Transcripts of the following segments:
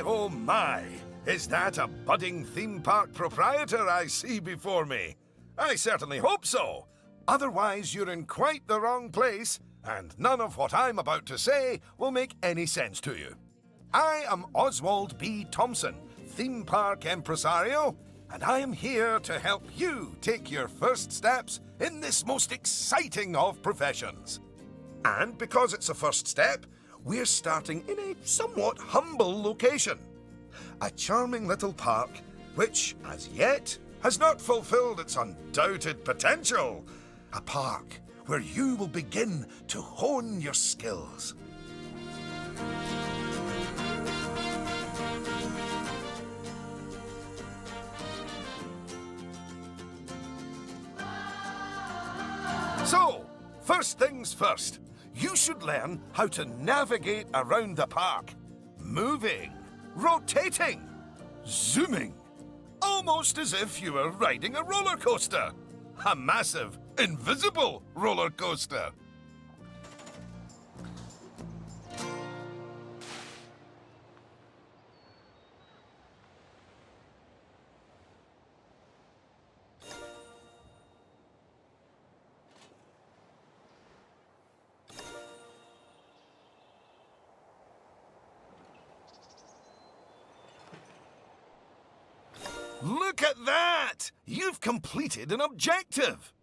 oh my! Is that a budding theme park proprietor I see before me? I certainly hope so. Otherwise, you're in quite the wrong place, and none of what I'm about to say will make any sense to you. I am Oswald B. Thompson, theme park impresario, and I am here to help you take your first steps in this most exciting of professions. And because it's a first step, we're starting in a somewhat humble location. A charming little park which, as yet, has not fulfilled its undoubted potential. A park where you will begin to hone your skills. So, first things first, you should learn how to navigate around the park. Moving, rotating, zooming. Almost as if you were riding a roller coaster. A massive, invisible roller coaster. Look at that! You've completed an objective!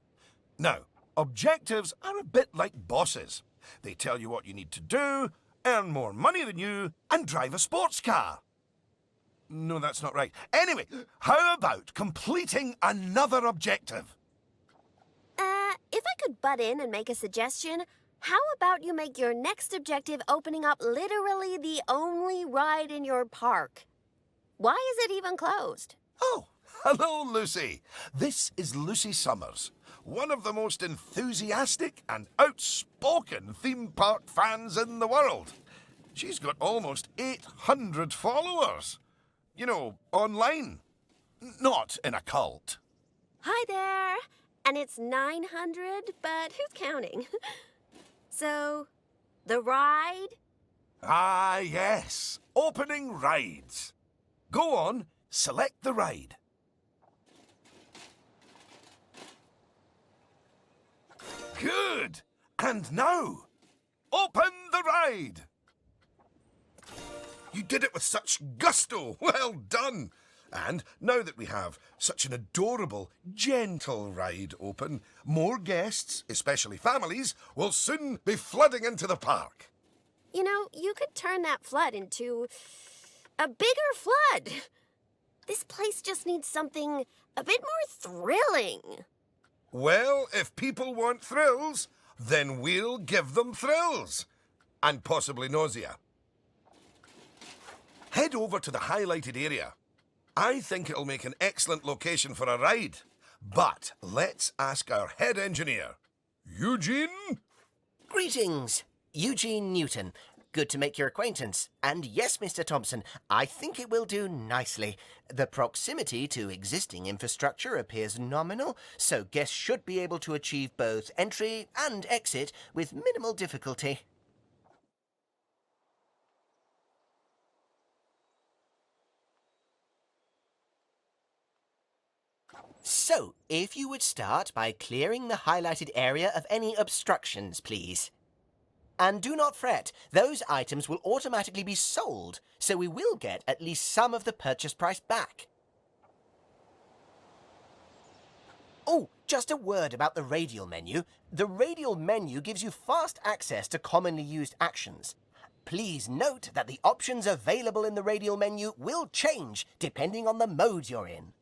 Now, objectives are a bit like bosses. They tell you what you need to do, earn more money than you, and drive a sports car. No, that's not right. Anyway, how about completing another objective? If I could butt in and make a suggestion, how about you make your next objective opening up literally the only ride in your park? Why is it even closed? Oh, hello, Lucy. This is Lucy Summers, one of the most enthusiastic and outspoken theme park fans in the world. She's got almost 800 followers. You know, online. Not in a cult. Hi there. And it's 900, but who's counting? So, the ride? Ah, yes. Opening rides. Go on. Select the ride. Good! And now, open the ride! You did it with such gusto! Well done! And now that we have such an adorable, gentle ride open, more guests, especially families, will soon be flooding into the park. You know, you could turn that flood into a bigger flood. This place just needs something a bit more thrilling. Well, if people want thrills, then we'll give them thrills. And possibly nausea. Head over to the highlighted area. I think it'll make an excellent location for a ride. But let's ask our head engineer. Eugene? Greetings, Eugene Newton. Good to make your acquaintance. And yes, Mr. Thompson, I think it will do nicely. The proximity to existing infrastructure appears nominal, so guests should be able to achieve both entry and exit with minimal difficulty. So, if you would start by clearing the highlighted area of any obstructions, please. And do not fret, those items will automatically be sold, so we will get at least some of the purchase price back. Oh, just a word about the Radial Menu. The Radial Menu gives you fast access to commonly used actions. Please note that the options available in the Radial Menu will change depending on the mode you're in.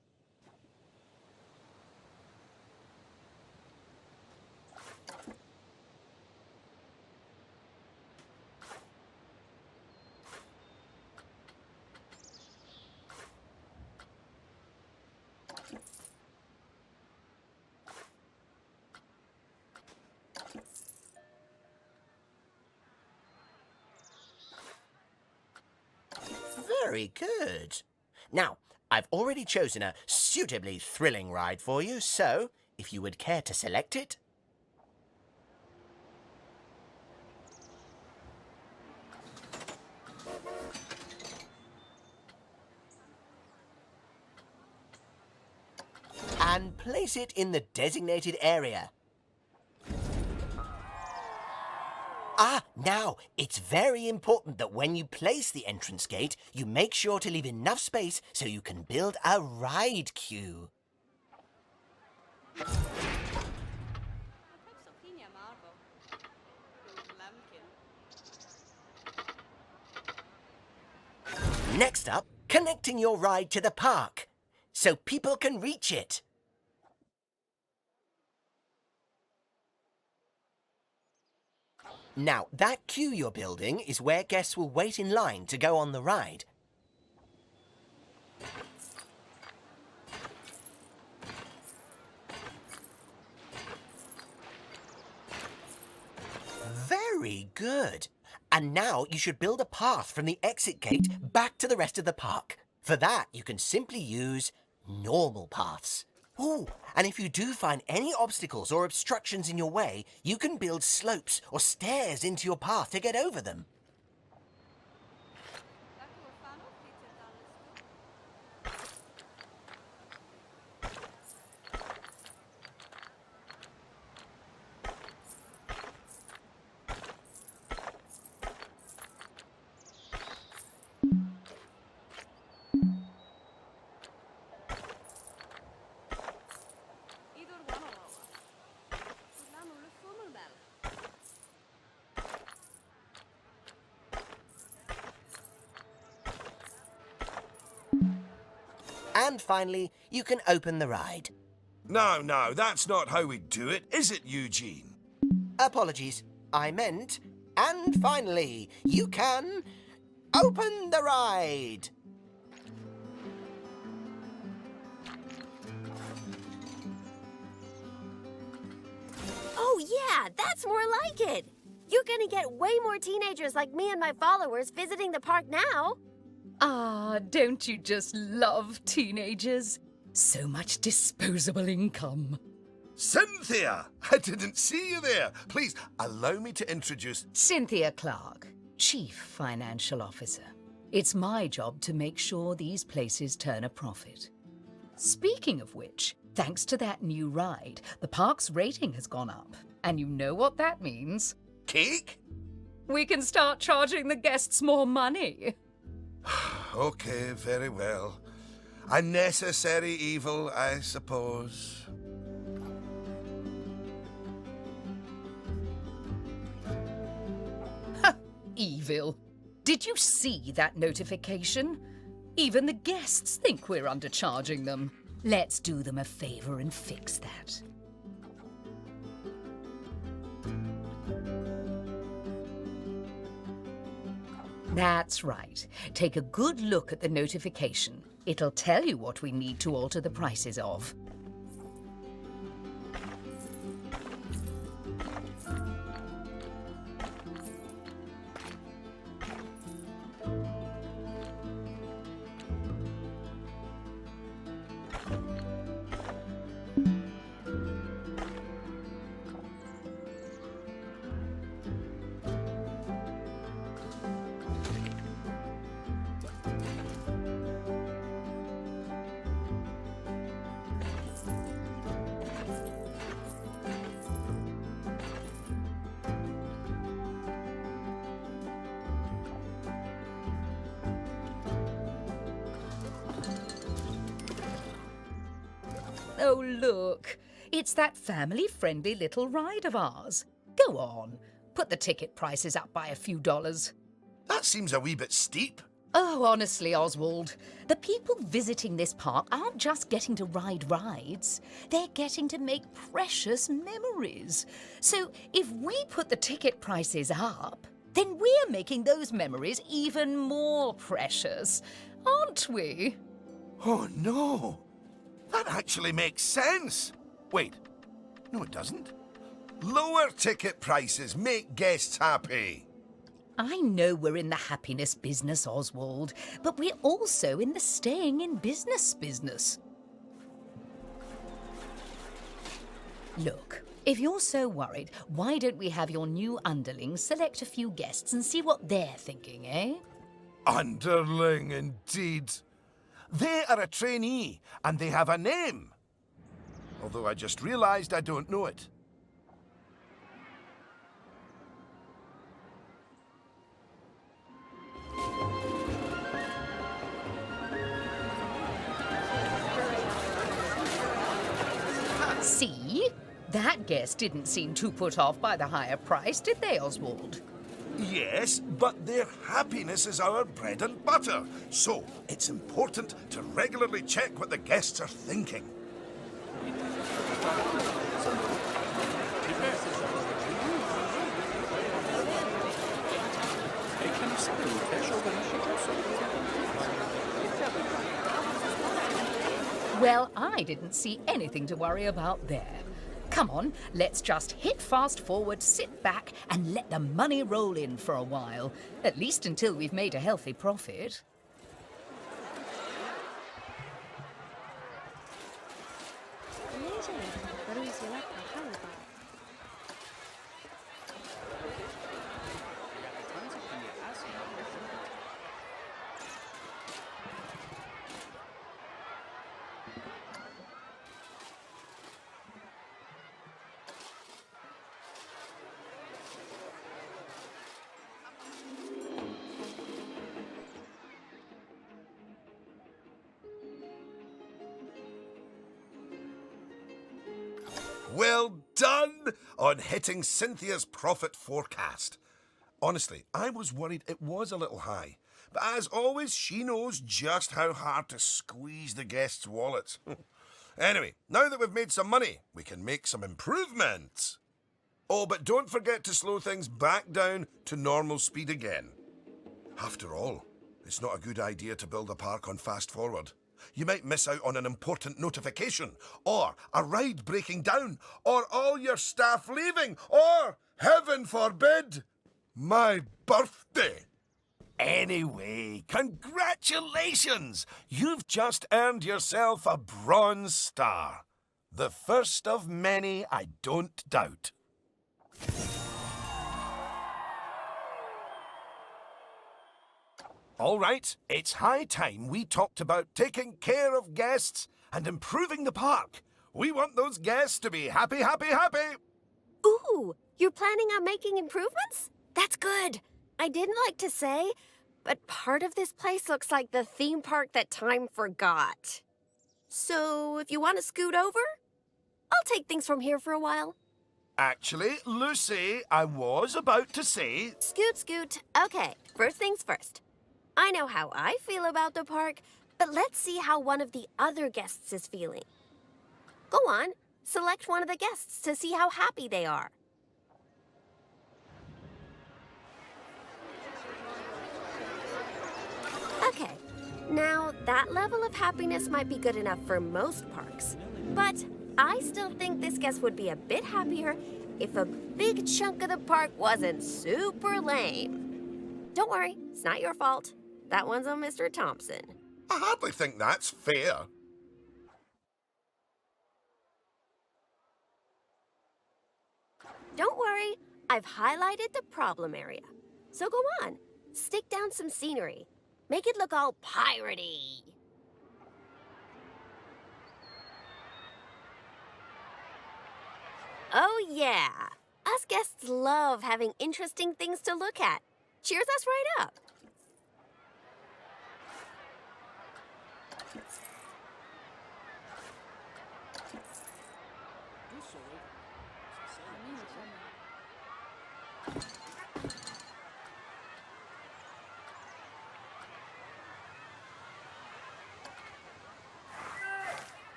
Very good. Now, I've already chosen a suitably thrilling ride for you, so if you would care to select it. and place it in the designated area. Now, it's very important that when you place the entrance gate, you make sure to leave enough space so you can build a ride queue. Next up, connecting your ride to the park, so people can reach it. Now, that queue you're building is where guests will wait in line to go on the ride. Very good. And now you should build a path from the exit gate back to the rest of the park. For that, you can simply use normal paths. Ooh, and if you do find any obstacles or obstructions in your way, you can build slopes or stairs into your path to get over them. And finally, you can open the ride. No, that's not how we do it, is it, Eugene? Apologies, I meant, and finally, you can open the ride. Oh, yeah, that's more like it. You're gonna get way more teenagers like me and my followers visiting the park now. Don't you just love teenagers? So much disposable income. Cynthia! I didn't see you there. Please, allow me to introduce... Cynthia Clark, Chief Financial Officer. It's my job to make sure these places turn a profit. Speaking of which, thanks to that new ride, the park's rating has gone up. And you know what that means? Cake? We can start charging the guests more money. Okay, very well. A necessary evil, I suppose. Evil. Did you see that notification? Even the guests think we're undercharging them. Let's do them a favor and fix that. That's right. Take a good look at the notification. It'll tell you what we need to alter the prices of. Oh, look. It's that family-friendly little ride of ours. Go on. Put the ticket prices up by a few dollars. That seems a wee bit steep. Oh, honestly, Oswald, the people visiting this park aren't just getting to ride rides. They're getting to make precious memories. So if we put the ticket prices up, then we're making those memories even more precious, aren't we? Oh, no. That actually makes sense. Wait. No, it doesn't. Lower ticket prices make guests happy. I know we're in the happiness business, Oswald, but we're also in the staying in business. Look, if you're so worried, why don't we have your new underlings select a few guests and see what they're thinking, eh? Underling, indeed. They are a trainee, and they have a name. although I just realized I don't know it. See? That guest didn't seem too put off by the higher price, did they, Oswald? Yes, but their happiness is our bread and butter. So it's important to regularly check what the guests are thinking. Well, I didn't see anything to worry about there. Come on, let's just hit fast forward, sit back, and let the money roll in for a while. At least until we've made a healthy profit. Well done on hitting Cynthia's profit forecast. Honestly, I was worried it was a little high. But as always, she knows just how hard to squeeze the guests' wallets. Anyway, now that we've made some money, we can make some improvements. Oh, but don't forget to slow things back down to normal speed again. After all, it's not a good idea to build a park on fast forward. You might miss out on an important notification, or a ride breaking down, or all your staff leaving, or, heaven forbid, my birthday. Anyway, congratulations! You've just earned yourself a bronze star. The first of many, I don't doubt. All right, it's high time we talked about taking care of guests and improving the park. We want those guests to be happy, happy, happy. Ooh, you're planning on making improvements? That's good. I didn't like to say, but part of this place looks like the theme park that time forgot. So if you want to scoot over, I'll take things from here for a while. Actually, Lucy, I was about to say... Scoot, scoot. Okay, first things first. I know how I feel about the park, but let's see how one of the other guests is feeling. Go on, select one of the guests to see how happy they are. Okay, now that level of happiness might be good enough for most parks, but I still think this guest would be a bit happier if a big chunk of the park wasn't super lame. Don't worry, it's not your fault. That one's on Mr. Thompson. I hardly think that's fair. Don't worry, I've highlighted the problem area. So go on, stick down some scenery. Make it look all piratey. Oh yeah, us guests love having interesting things to look at. Cheers us right up.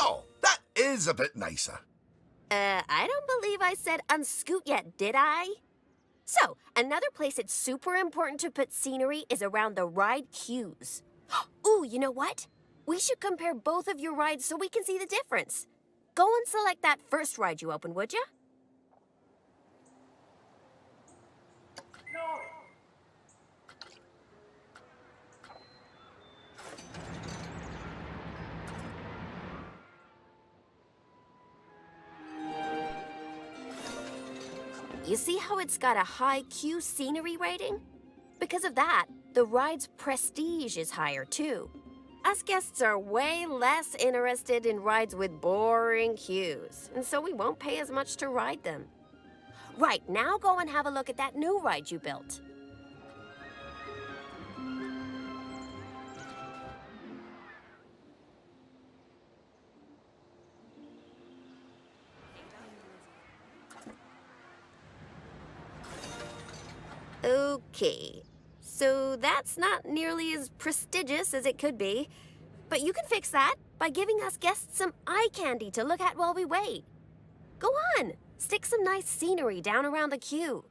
Oh, that is a bit nicer. I don't believe I said unscoot yet, did I? So, another place it's super important to put scenery is around the ride queues. Ooh, you know what? We should compare both of your rides so we can see the difference. Go and select that first ride you opened, would ya? You see how it's got a high Q scenery rating? Because of that, the ride's prestige is higher too. Us guests are way less interested in rides with boring queues, and so we won't pay as much to ride them. Right, now go and have a look at that new ride you built. Okay, so that's not nearly as prestigious as it could be, but you can fix that by giving us guests some eye candy to look at while we wait. Go on, stick some nice scenery down around the queue.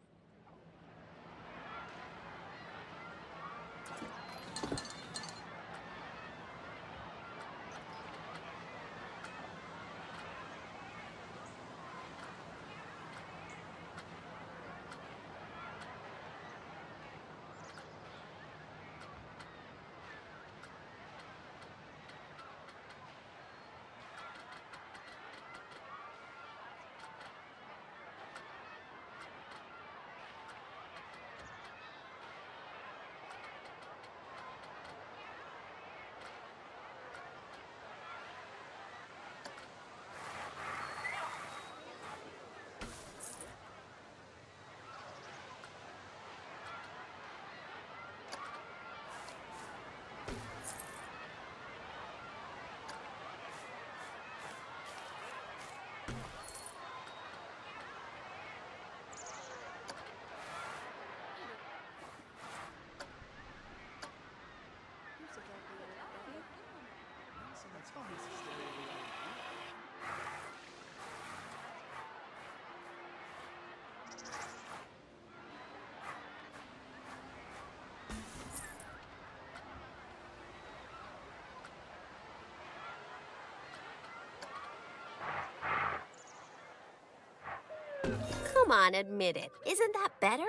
Come on, admit it. Isn't that better?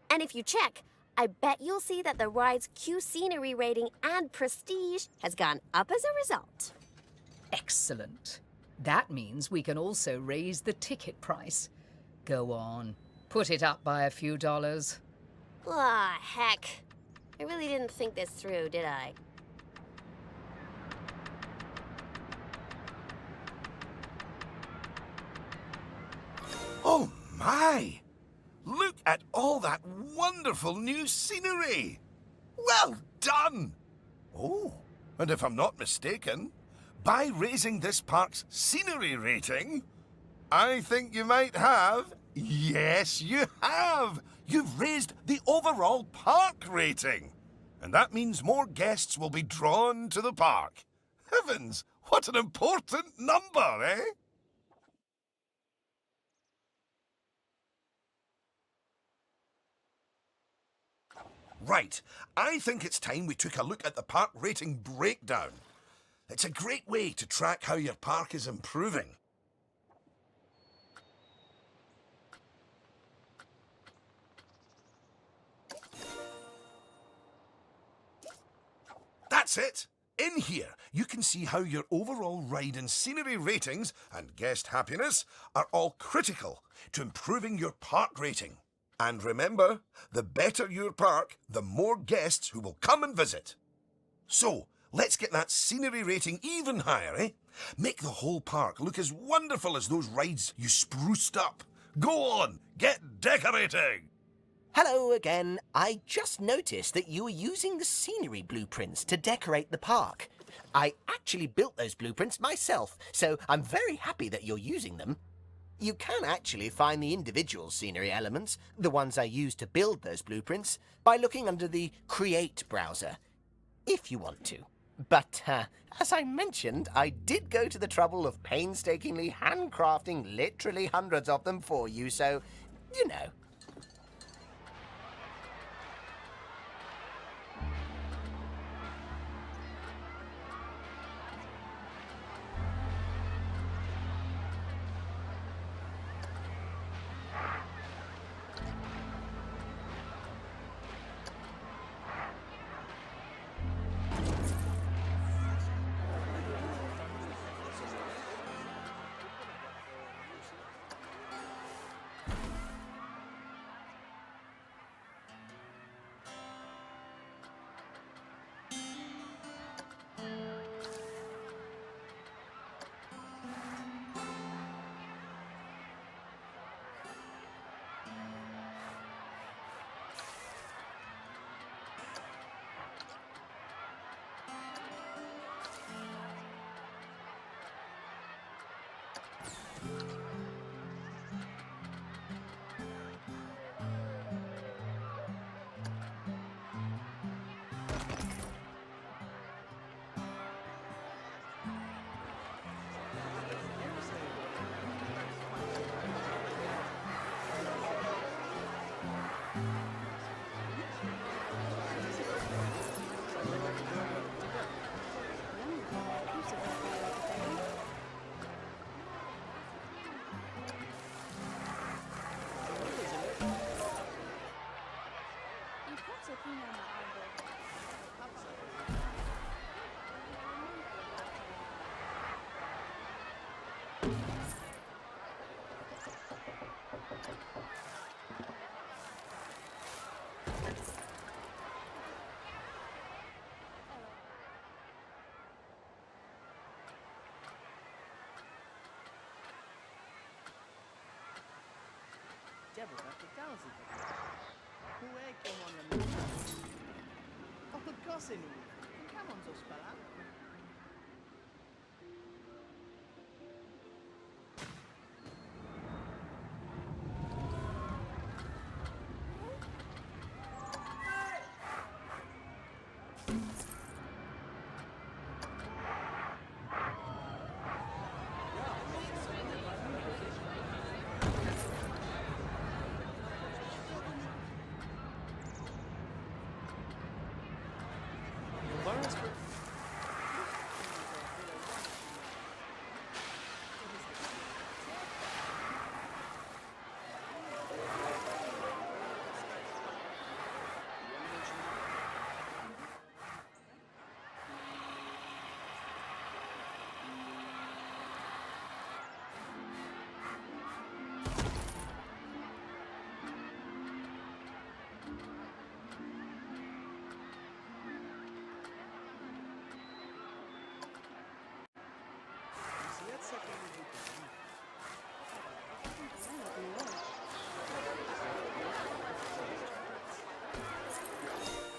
And if you check, I bet you'll see that the ride's Q scenery rating and prestige has gone up as a result. Excellent. That means we can also raise the ticket price. Go on, put it up by a few dollars. Ah, heck. I really didn't think this through, did I? Oh my! Look at all that wonderful new scenery! Well done! Oh, and if I'm not mistaken, by raising this park's scenery rating, I think you might have... Yes, you have! You've raised the overall park rating! And that means more guests will be drawn to the park. Heavens, what an important number, eh? Right, I think it's time we took a look at the park rating breakdown. It's a great way to track how your park is improving. That's it! In here, you can see how your overall ride and scenery ratings and guest happiness are all critical to improving your park rating. And remember, the better your park, the more guests who will come and visit. So, let's get that scenery rating even higher, eh? Make the whole park look as wonderful as those rides you spruced up. Go on, get decorating! Hello again. I just noticed that you were using the scenery blueprints to decorate the park. I actually built those blueprints myself, so I'm very happy that you're using them. You can actually find the individual scenery elements, the ones I used to build those blueprints, by looking under the Create browser, if you want to. But, as I mentioned, I did go to the trouble of painstakingly handcrafting literally hundreds of them for you, so, you know.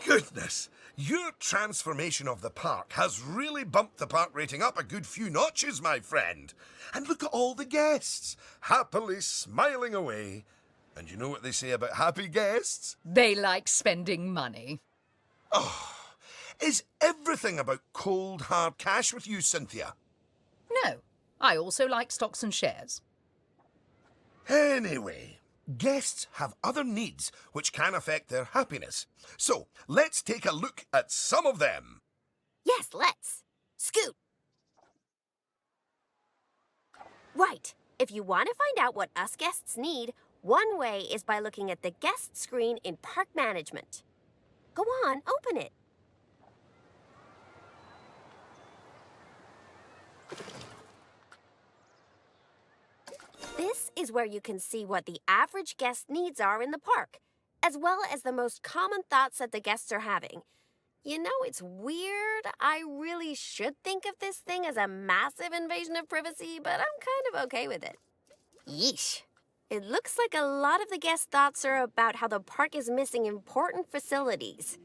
Goodness, your transformation of the park has really bumped the park rating up a good few notches, my friend. And look at all the guests, happily smiling away. And you know what they say about happy guests? They like spending money. Is everything about cold, hard cash with you, Cynthia? No, I also like stocks and shares. Anyway, guests have other needs which can affect their happiness. So, let's take a look at some of them. Yes, let's. Scoot. Right. If you want to find out what us guests need, one way is by looking at the guest screen in Park Management. Go on, open it. This is where you can see what the average guest needs are in the park, as well as the most common thoughts that the guests are having. You know, it's weird. I really should think of this thing as a massive invasion of privacy, but I'm kind of okay with it. Yeesh. It looks like a lot of the guest thoughts are about how the park is missing important facilities.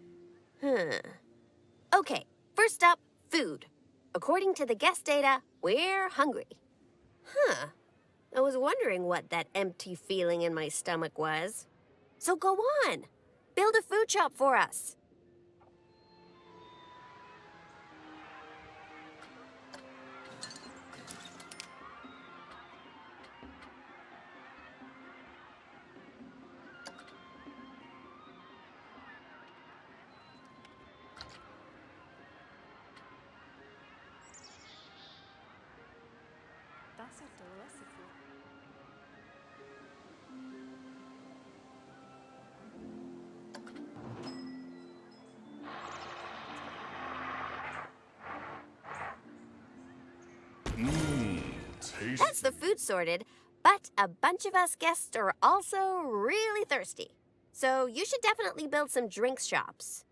Okay, first up, food. According to the guest data, we're hungry. I was wondering what that empty feeling in my stomach was. So go on. Build a food shop for us. That's the food sorted, but a bunch of us guests are also really thirsty. So you should definitely build some drinks shops.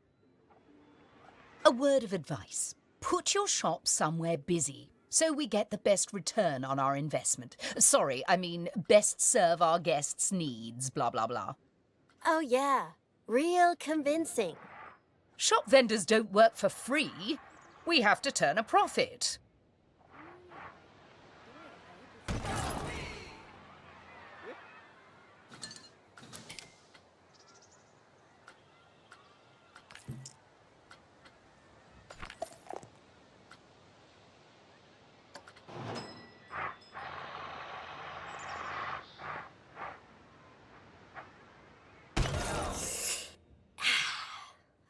A word of advice. Put your shop somewhere busy, so we get the best return on our investment. Sorry, I mean best serve our guests' needs, blah, blah, blah. Oh yeah, real convincing. Shop vendors don't work for free. We have to turn a profit.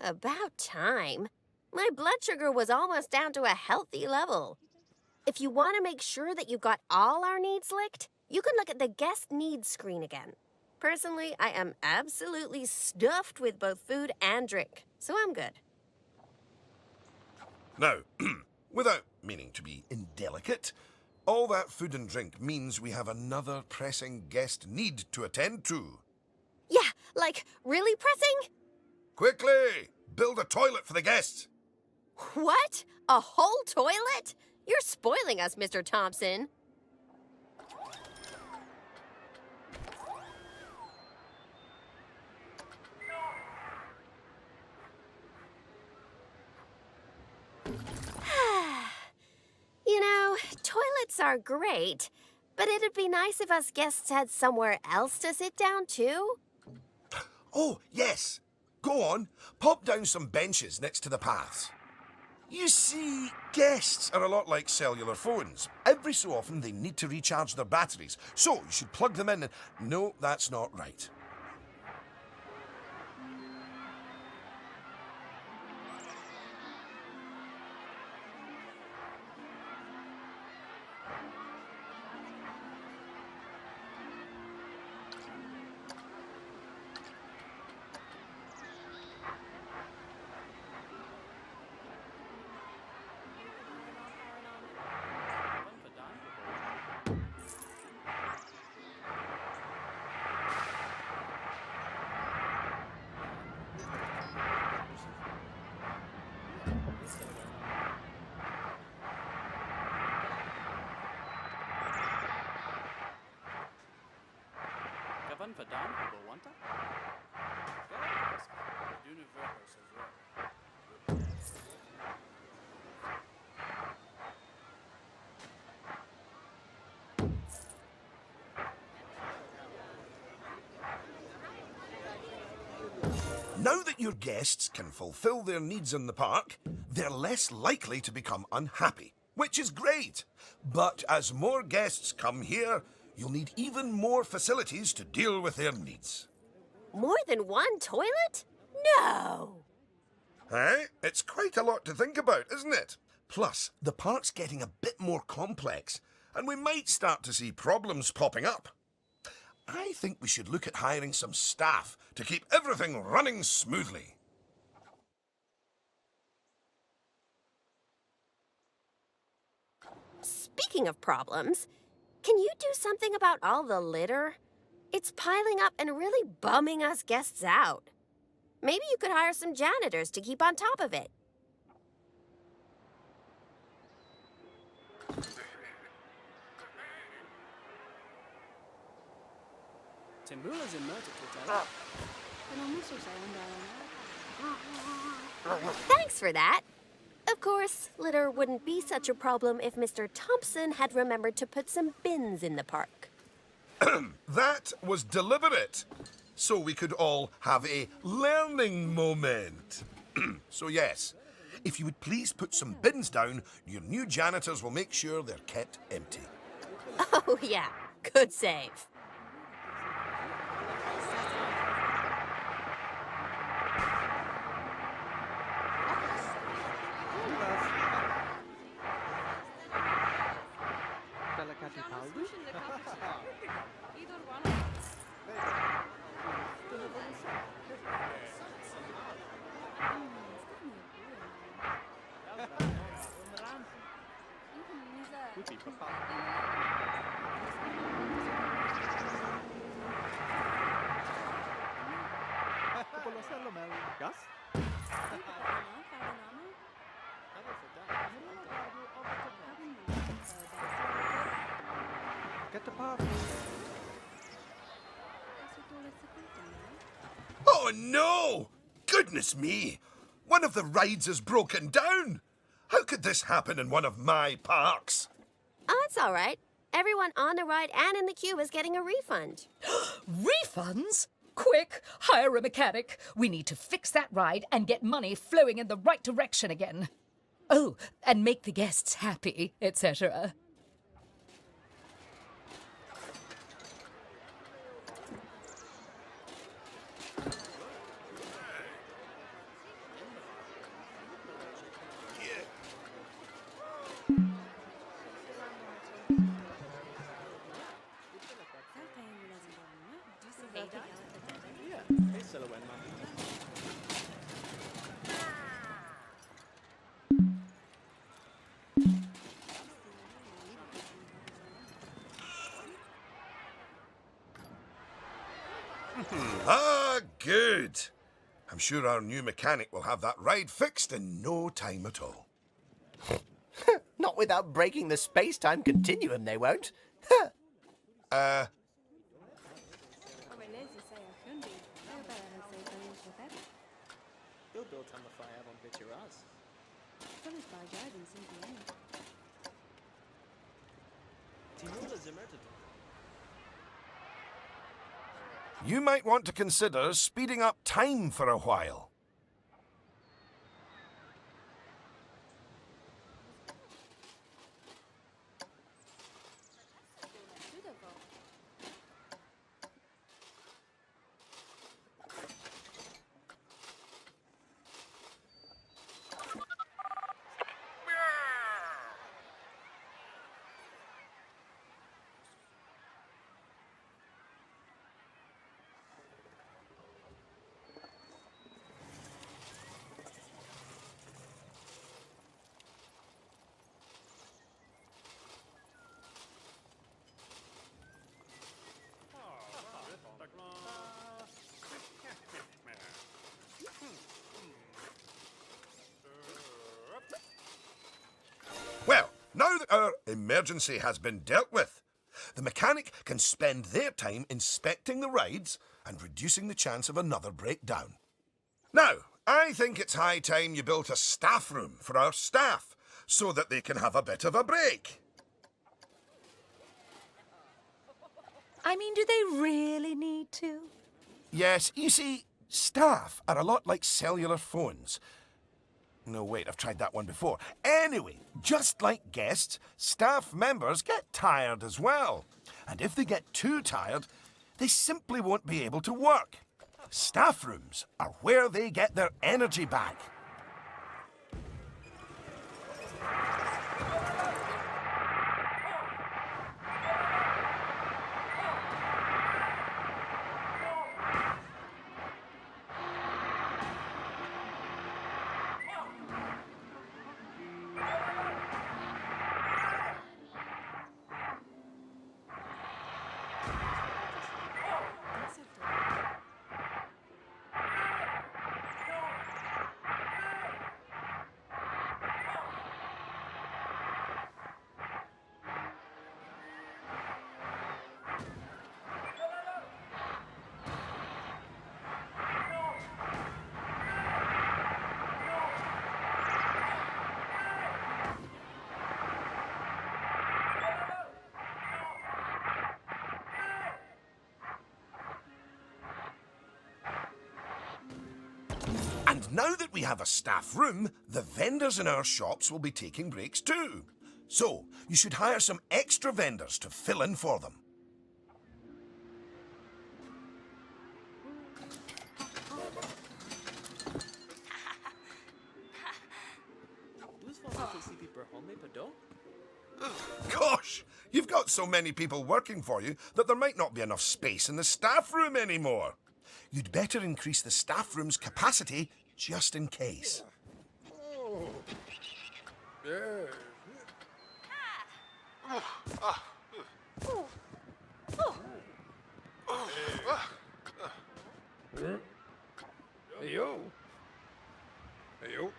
About time. My blood sugar was almost down to a healthy level. If you want to make sure that you've got all our needs licked, you can look at the guest needs screen again. Personally, I am absolutely stuffed with both food and drink, so I'm good. Now, without meaning to be indelicate, All that food and drink means we have another pressing guest need to attend to. Yeah, like, really pressing? Quickly! Build a toilet for the guests! What? A whole toilet? You're spoiling us, Mr. Thompson. You know, toilets are great, but it'd be nice if us guests had somewhere else to sit down, too. Oh, yes. Go on, pop down some benches next to the paths. You see, guests are a lot like cellular phones. Every so often they need to recharge their batteries, so you should plug them in and... No, that's not right. Now that your guests can fulfill their needs in the park, they're less likely to become unhappy, which is great. But as more guests come here, you'll need even more facilities to deal with their needs. More than one toilet? No! Eh? It's quite a lot to think about, isn't it? Plus, the park's getting a bit more complex, and we might start to see problems popping up. I think we should look at hiring some staff to keep everything running smoothly. Speaking of problems, can you do something about all the litter? It's piling up and really bumming us guests out. Maybe you could hire some janitors to keep on top of it. Thanks for that. Of course, litter wouldn't be such a problem if Mr. Thompson had remembered to put some bins in the park. That was deliberate, so we could all have a learning moment. So yes, if you would please put some bins down, your new janitors will make sure they're kept empty. Oh yeah, good save. Oh no! Goodness me! One of the rides is broken down! How could this happen in one of my parks? Oh, it's all right. Everyone on the ride and in the queue is getting a refund. Refunds? Quick, hire a mechanic. We need to fix that ride and get money flowing in the right direction again. Oh, and make the guests happy, etc. Ah, good. I'm sure our new mechanic will have that ride fixed in no time at all. Not without breaking the space-time continuum, they won't. You might want to consider speeding up time for a while. Well, now that our emergency has been dealt with, the mechanic can spend their time inspecting the rides and reducing the chance of another breakdown. Now, I think it's high time you built a staff room for our staff so that they can have a bit of a break. I mean, do they really need to? Yes, you see, staff are a lot like cellular phones. No, wait, I've tried that one before. Anyway, just like guests, staff members get tired as well. And if they get too tired, they simply won't be able to work. Staff rooms are where they get their energy back. And now that we have a staff room, the vendors in our shops will be taking breaks too. So, you should hire some extra vendors to fill in for them. Gosh, you've got so many people working for you that there might not be enough space in the staff room anymore. You'd better increase the staff room's capacity just in case. Yo. Yo.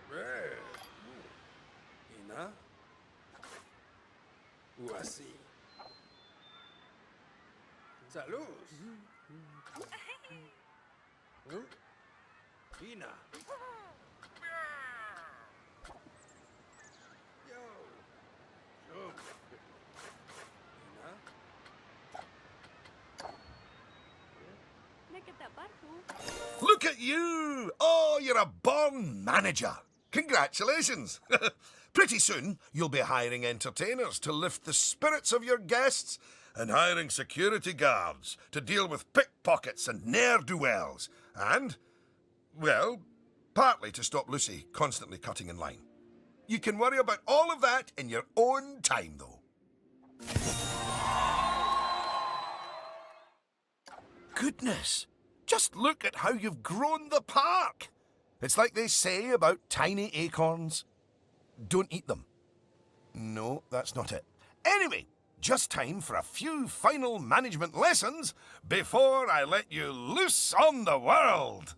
Ina. Ou assim. Salud. Ina. Yo. Yo. Ina. Look at you! Oh, you're a born manager. Congratulations. Pretty soon, you'll be hiring entertainers to lift the spirits of your guests and hiring security guards to deal with pickpockets and ne'er-do-wells. And, well, partly to stop Lucy constantly cutting in line. You can worry about all of that in your own time, though. Goodness! Just look at how you've grown the park! It's like they say about tiny acorns. Don't eat them. No, that's not it. Anyway, just time for a few final management lessons before I let you loose on the world.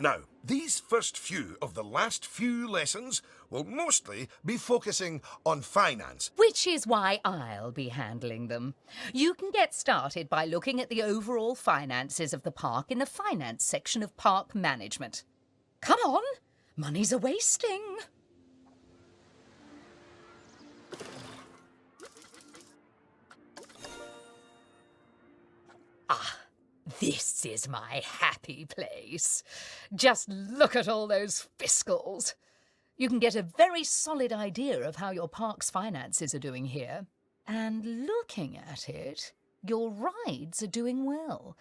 Now, these first few of the last few lessons will mostly be focusing on finance. Which is why I'll be handling them. You can get started by looking at the overall finances of the park in the finance section of park management. Come on, money's a-wasting. This is my happy place. Just look at all those fiscals. You can get a very solid idea of how your park's finances are doing here. And looking at it, your rides are doing well.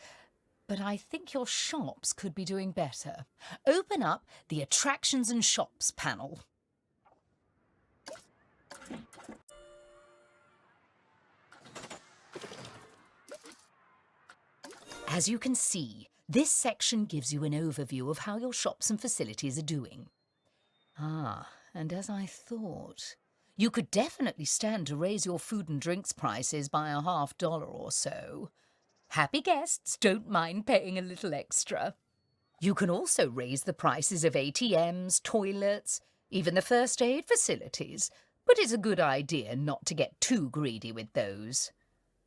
But I think your shops could be doing better. Open up the Attractions and Shops panel. As you can see, this section gives you an overview of how your shops and facilities are doing. And as I thought, you could definitely stand to raise your food and drinks prices by $50 or so. Happy guests don't mind paying a little extra. You can also raise the prices of ATMs, toilets, even the first aid facilities, but it's a good idea not to get too greedy with those.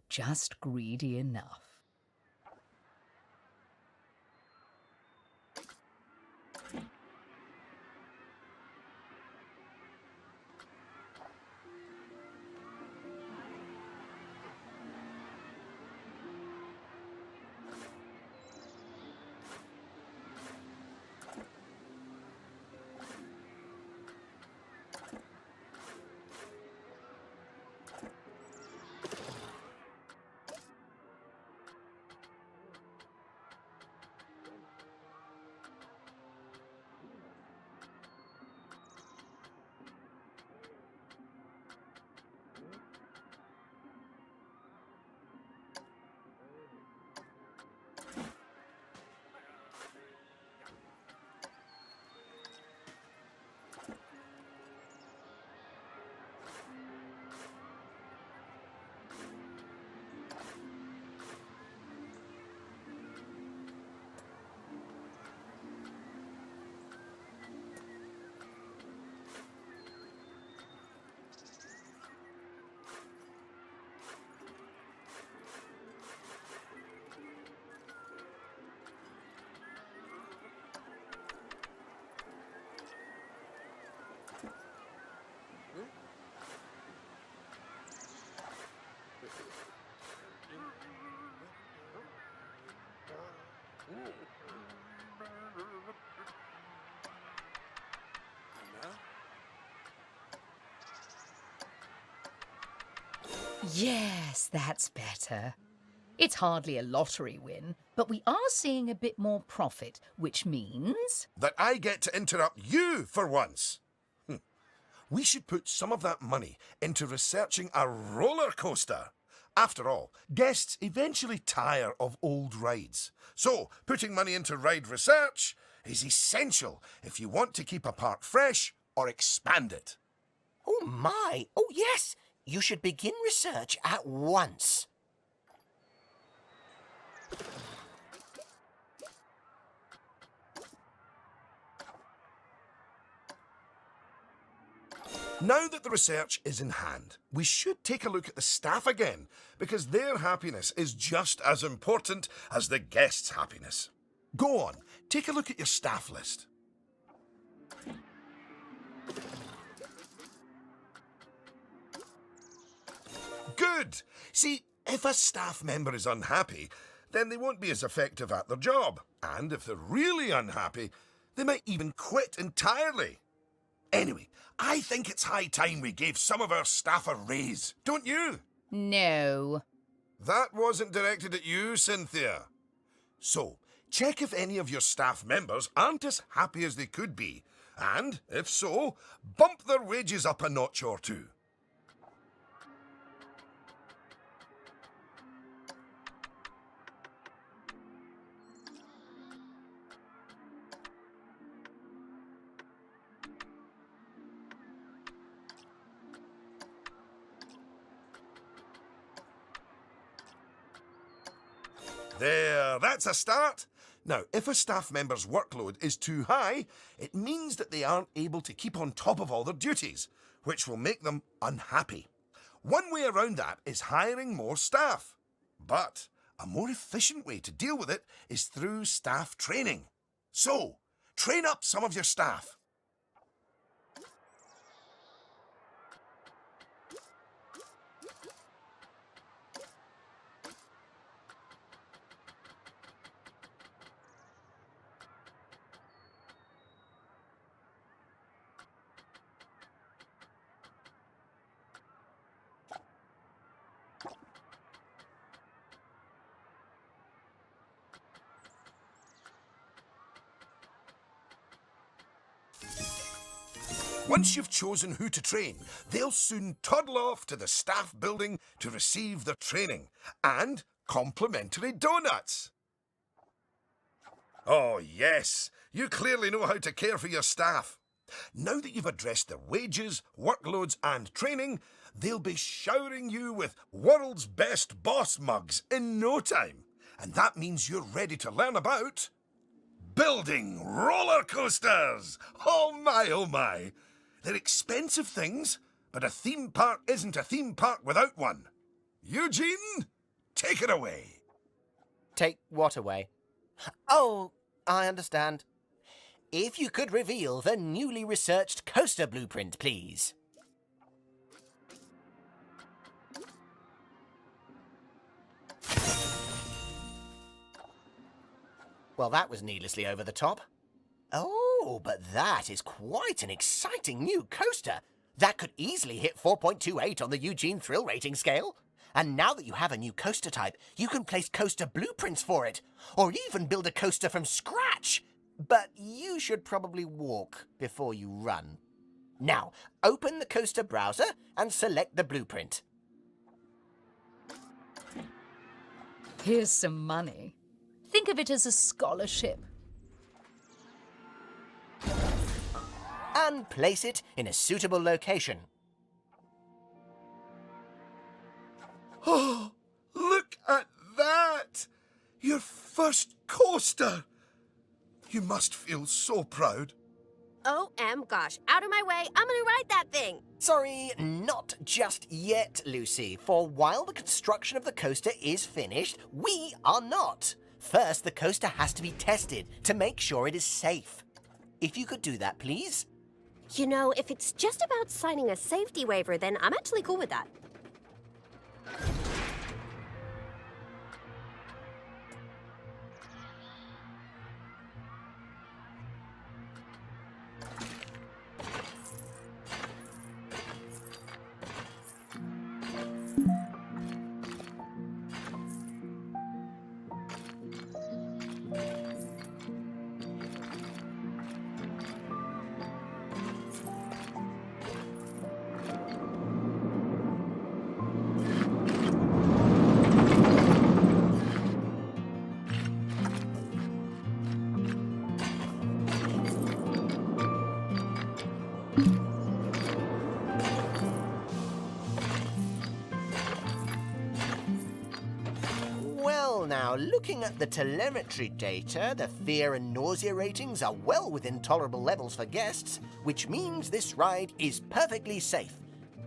Just greedy enough. Yes, that's better. It's hardly a lottery win, but we are seeing a bit more profit, which means... that I get to interrupt you for once. We should put some of that money into researching a roller coaster. After all, guests eventually tire of old rides. So, putting money into ride research is essential if you want to keep a park fresh or expand it. Oh my! Oh yes! You should begin research at once. Now that the research is in hand, we should take a look at the staff again, because their happiness is just as important as the guests' happiness. Go on, take a look at your staff list. Good! See, if a staff member is unhappy, then they won't be as effective at their job. And if they're really unhappy, they might even quit entirely. Anyway, I think it's high time we gave some of our staff a raise, don't you? No. That wasn't directed at you, Cynthia. So, check if any of your staff members aren't as happy as they could be, and, if so, bump their wages up a notch or two. There, that's a start. Now, if a staff member's workload is too high, it means that they aren't able to keep on top of all their duties, which will make them unhappy. One way around that is hiring more staff. But a more efficient way to deal with it is through staff training. So, train up some of your staff. Once you've chosen who to train, they'll soon toddle off to the staff building to receive their training and complimentary donuts. Oh, yes, you clearly know how to care for your staff. Now that you've addressed their wages, workloads, and training, they'll be showering you with world's best boss mugs in no time. And that means you're ready to learn about building roller coasters. Oh my, oh my. They're expensive things, but a theme park isn't a theme park without one. Eugene, take it away. Take what away? Oh, I understand. If you could reveal the newly researched coaster blueprint, please. Well, that was needlessly over the top. Oh, but that is quite an exciting new coaster. That could easily hit 4.28 on the Eugene Thrill Rating scale. And now that you have a new coaster type, you can place coaster blueprints for it, or even build a coaster from scratch. But you should probably walk before you run. Now, open the coaster browser and select the blueprint. Here's some money. Think of it as a scholarship. And place it in a suitable location. Oh, look at that! Your first coaster! You must feel so proud. OM gosh, out of my way, I'm gonna ride that thing. Sorry, not just yet, Lucy. For while the construction of the coaster is finished, we are not. First, the coaster has to be tested to make sure it is safe. If you could do that, please. You know, if it's just about signing a safety waiver, then I'm actually cool with that. Now, looking at the telemetry data, the fear and nausea ratings are well within tolerable levels for guests, which means this ride is perfectly safe.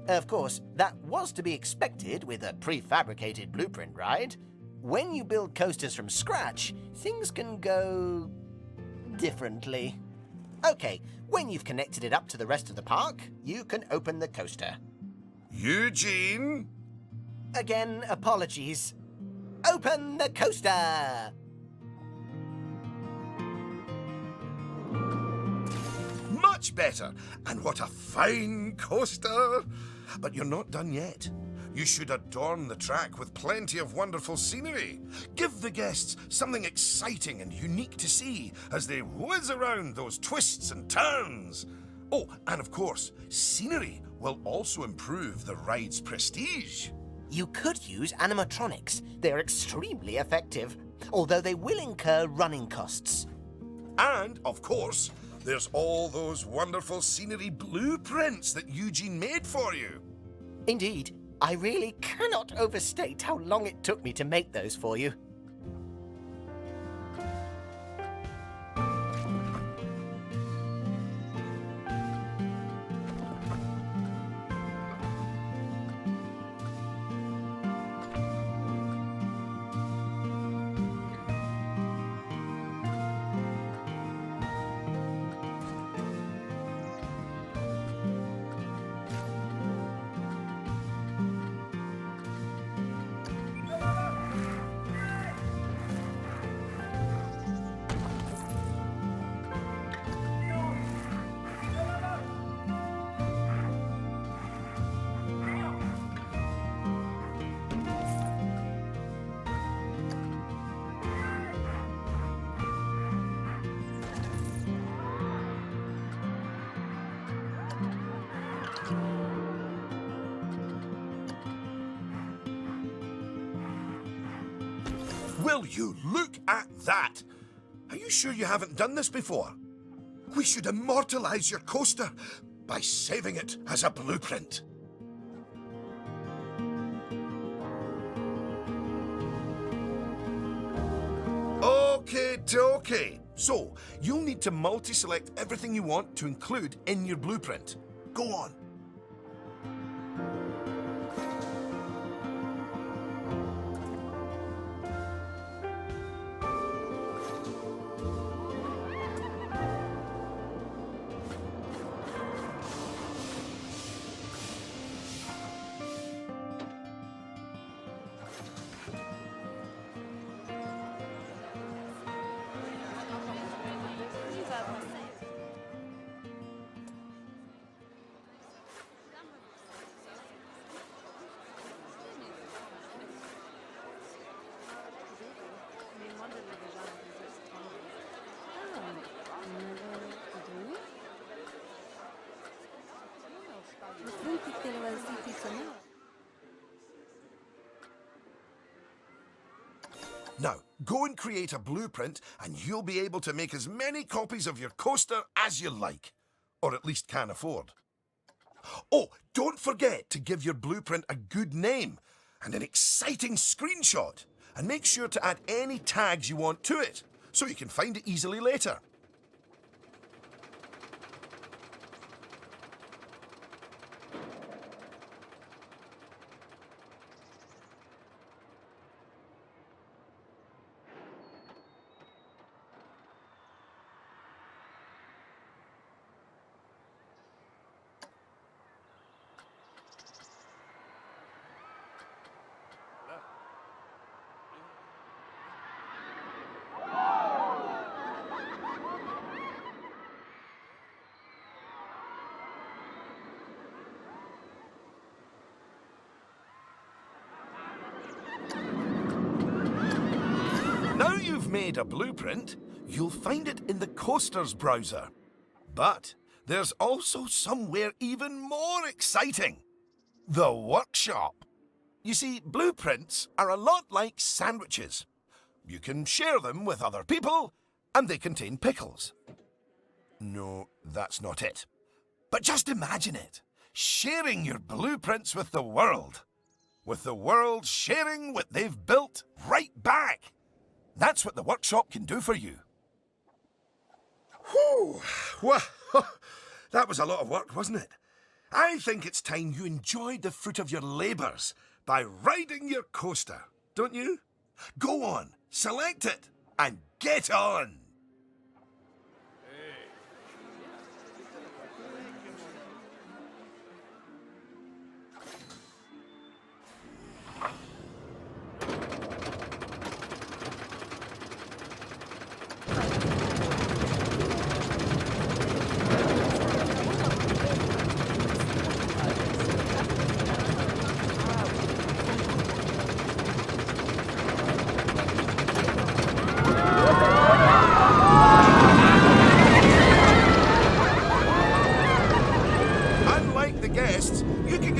Of course, that was to be expected with a prefabricated blueprint ride. When you build coasters from scratch, things can go differently. Okay, when you've connected it up to the rest of the park, you can open the coaster. Eugene? Again, apologies. Open the coaster! Much better! And what a fine coaster! But you're not done yet. You should adorn the track with plenty of wonderful scenery. Give the guests something exciting and unique to see as they whiz around those twists and turns. Oh, and of course, scenery will also improve the ride's prestige. You could use animatronics. They're extremely effective, although they will incur running costs. And, of course, there's all those wonderful scenery blueprints that Eugene made for you. Indeed, I really cannot overstate how long it took me to make those for you. Will you look at that? Are you sure you haven't done this before? We should immortalize your coaster by saving it as a blueprint. Okay. So, you'll need to multi-select everything you want to include in your blueprint. Go on. Now, go and create a blueprint and you'll be able to make as many copies of your coaster as you like. Or at least can afford. Oh, don't forget to give your blueprint a good name and an exciting screenshot. And make sure to add any tags you want to it, so you can find it easily later. Now you've made a blueprint, you'll find it in the Coasters browser. But there's also somewhere even more exciting. The workshop. You see, blueprints are a lot like sandwiches. You can share them with other people, and they contain pickles. No, that's not it. But just imagine it. Sharing your blueprints with the world. With the world sharing what they've built right back. That's what the workshop can do for you. Whew! Well, that was a lot of work, wasn't it? I think it's time you enjoyed the fruit of your labours by riding your coaster, don't you? Go on, select it, and get on!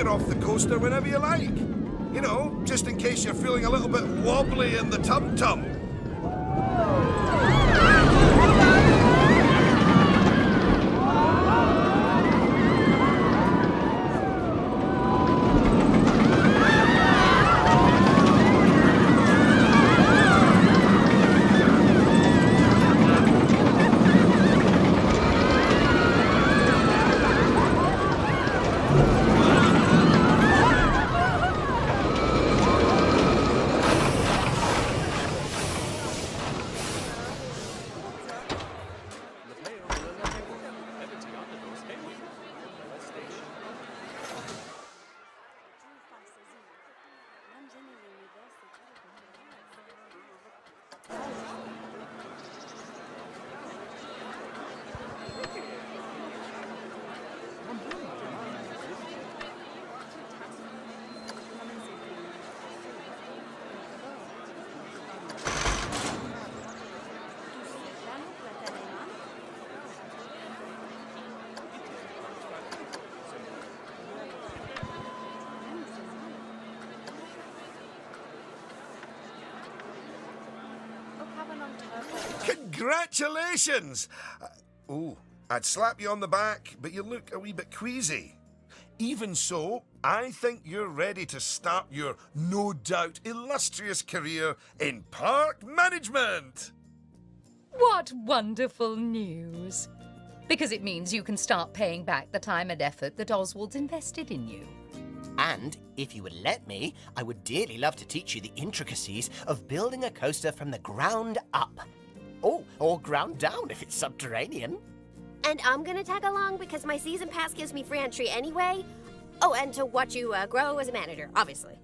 Off the coaster whenever you like. You know, just in case you're feeling a little bit wobbly in the tum-tum. Congratulations! Oh, I'd slap you on the back, but you look a wee bit queasy. Even so, I think you're ready to start your no doubt illustrious career in park management. What wonderful news! Because it means you can start paying back the time and effort that Oswald's invested in you. And if you would let me, I would dearly love to teach you the intricacies of building a coaster from the ground up. Oh, or ground down if it's subterranean. And I'm gonna tag along because my season pass gives me free entry anyway. Oh, and to watch you grow as a manager, obviously.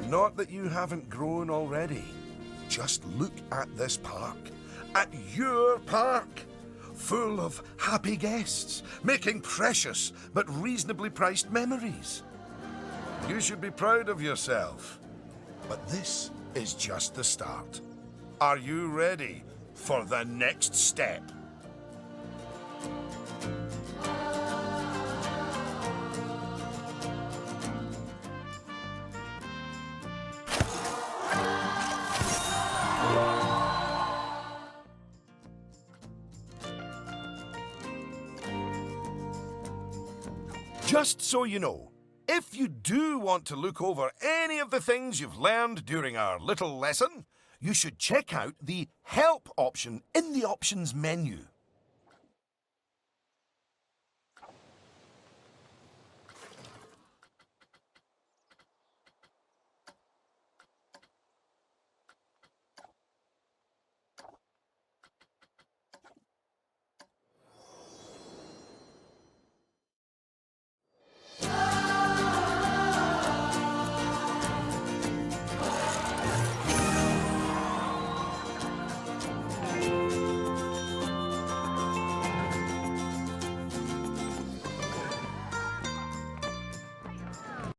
Not that you haven't grown already. Just look at this park. At your park. Full of happy guests, making precious but reasonably priced memories. You should be proud of yourself. But this is just the start. Are you ready for the next step? Just so you know, if you do want to look over any of the things you've learned during our little lesson, you should check out the Help option in the Options menu.